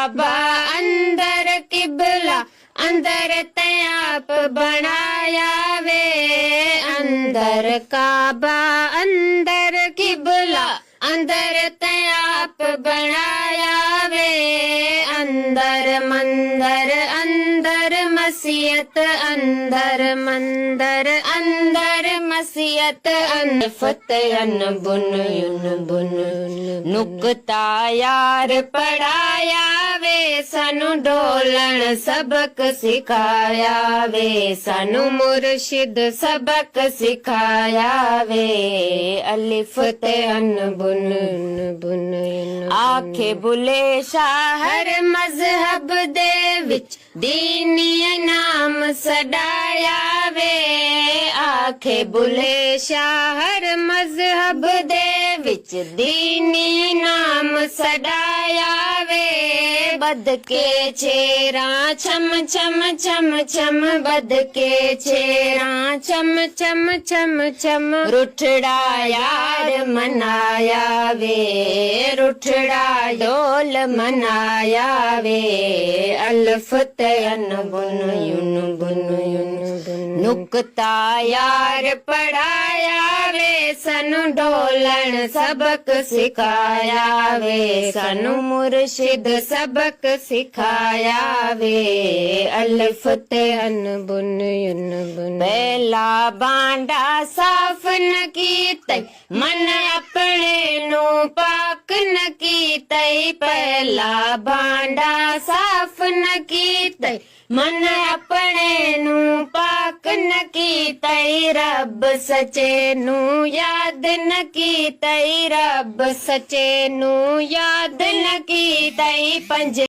काबा अंदर किबला अंदर तयाप बनाया वे अंदर काबा अंदर किबला अंदर तयाप बनाया वे अंदर मंदर अंदर मसीयत अंदर मंदर अंदर मसीयत फतहन बुन बुन नुकता यार पढ़ाया वे सानू डोलन सबक सिखाया वे सानू मुर्शिद सबक सिखाया वे अलिफ ते अन बुन बुन आखे बुले शाह हर मजहब दे विच दीनी नाम सडाया वे आखे बुले शाह हर मजहब दे विच दीनी नाम सडाया वे बद के छेरा छम छम छम छम बद के छेरा छम छम छम छम रुठड़ा यार मनाया वे रुठड़ा डोल मनाया वे अल्फ तयन बुन युन बुन नुकता यार पढ़ाया वे सनु डोलन सबक सिखाया वे सनु मुर्शिद सबक सिखाया वे अल्फ तयन बुन युन बुन पहला बांडा साफ न कीते मन अपने नु पाक न कीते पहला बांडा साफ न कीते मन अपने नु पाक न कीते रब सचे नु याद न कीते रब सचे नु याद न कीते पंज